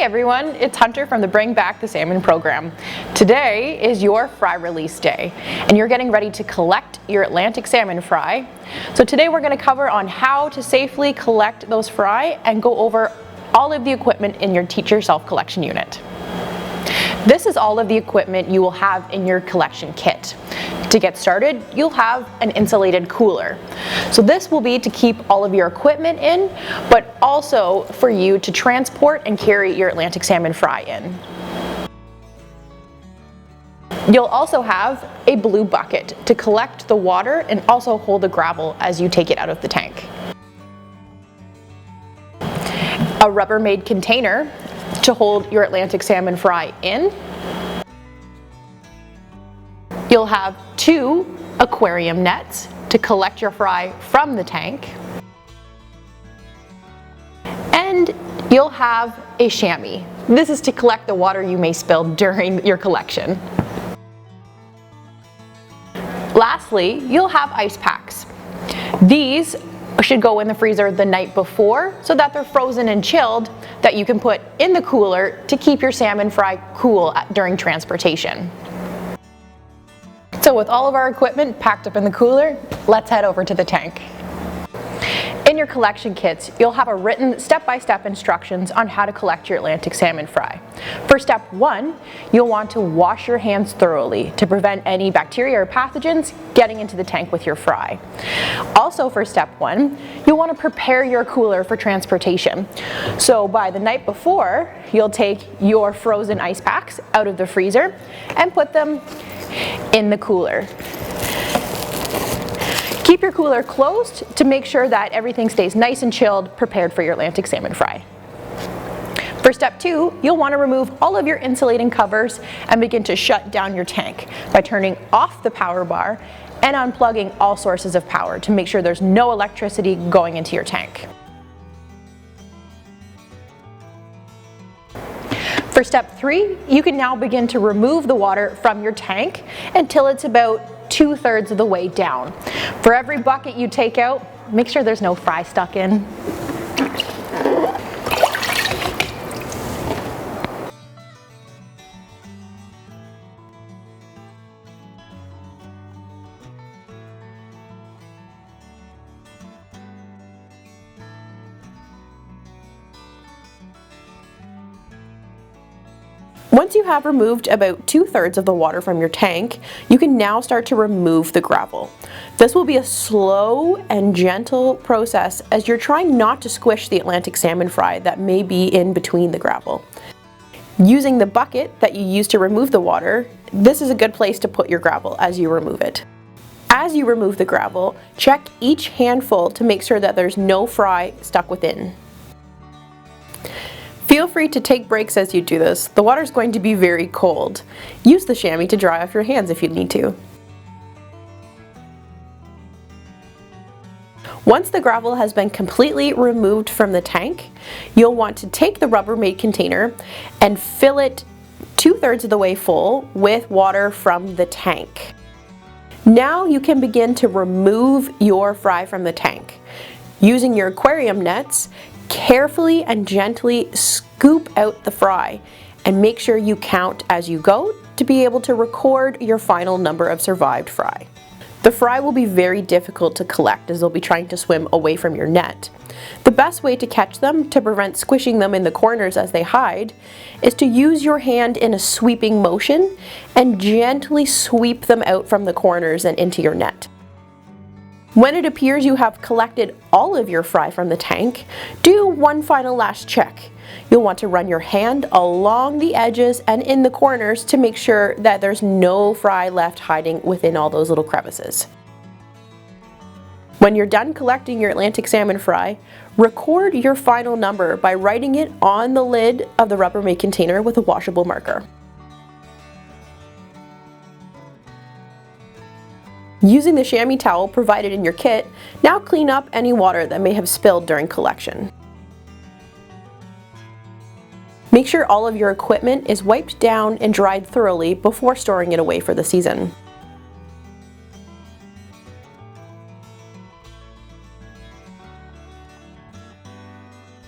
Hey everyone, it's Hunter from the Bring Back the Salmon program. Today is your fry release day and you're getting ready to collect your Atlantic salmon fry. So today we're going to cover on how to safely collect those fry and go over all of the equipment in your teach yourself collection unit. This is all of the equipment you will have in your collection kit. To get started, you'll have an insulated cooler. So this will be to keep all of your equipment in, but also for you to transport and carry your Atlantic salmon fry in. You'll also have a blue bucket to collect the water and also hold the gravel as you take it out of the tank. A Rubbermaid container to hold your Atlantic salmon fry in. You'll have 2 aquarium nets to collect your fry from the tank. And you'll have a chamois. This is to collect the water you may spill during your collection. Lastly, you'll have ice packs. These should go in the freezer the night before so that they're frozen and chilled that you can put in the cooler to keep your salmon fry cool during transportation. So with all of our equipment packed up in the cooler, let's head over to the tank. In your collection kits, you'll have a written step-by-step instructions on how to collect your Atlantic salmon fry. For step 1, you'll want to wash your hands thoroughly to prevent any bacteria or pathogens getting into the tank with your fry. Also for step 1, you'll want to prepare your cooler for transportation. So by the night before, you'll take your frozen ice packs out of the freezer and put them in the cooler. Keep your cooler closed to make sure that everything stays nice and chilled, prepared for your Atlantic salmon fry. For step 2, you'll want to remove all of your insulating covers and begin to shut down your tank by turning off the power bar and unplugging all sources of power to make sure there's no electricity going into your tank. For step 3, you can now begin to remove the water from your tank until it's about 2/3 of the way down. For every bucket you take out, make sure there's no fry stuck in. Once you have removed about 2/3 of the water from your tank, you can now start to remove the gravel. This will be a slow and gentle process as you're trying not to squish the Atlantic salmon fry that may be in between the gravel. Using the bucket that you use to remove the water, this is a good place to put your gravel as you remove it. As you remove the gravel, check each handful to make sure that there's no fry stuck within. Feel free to take breaks as you do this. The water is going to be very cold. Use the chamois to dry off your hands if you need to. Once the gravel has been completely removed from the tank, you'll want to take the Rubbermaid container and fill it 2/3 of the way full with water from the tank. Now you can begin to remove your fry from the tank. Using your aquarium nets, carefully and gently scoop out the fry and make sure you count as you go to be able to record your final number of survived fry. The fry will be very difficult to collect as they'll be trying to swim away from your net. The best way to catch them to prevent squishing them in the corners as they hide is to use your hand in a sweeping motion and gently sweep them out from the corners and into your net. When it appears you have collected all of your fry from the tank, do one final last check. You'll want to run your hand along the edges and in the corners to make sure that there's no fry left hiding within all those little crevices. When you're done collecting your Atlantic salmon fry, record your final number by writing it on the lid of the Rubbermaid container with a washable marker. Using the chamois towel provided in your kit, now clean up any water that may have spilled during collection. Make sure all of your equipment is wiped down and dried thoroughly before storing it away for the season.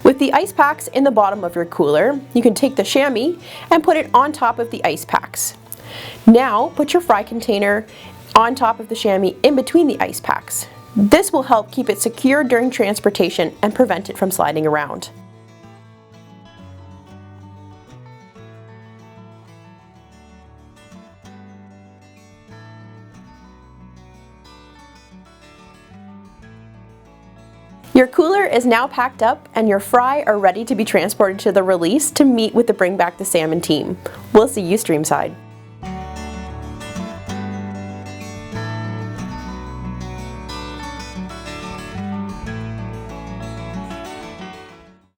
With the the ice packs in the bottom of your cooler, you can take the chamois and put it on top of the ice packs. Now put your fry container on top of the chamois in between the ice packs. This will help keep it secure during transportation and prevent it from sliding around. Your cooler is now packed up and your fry are ready to be transported to the release to meet with the Bring Back the Salmon team. We'll see you streamside.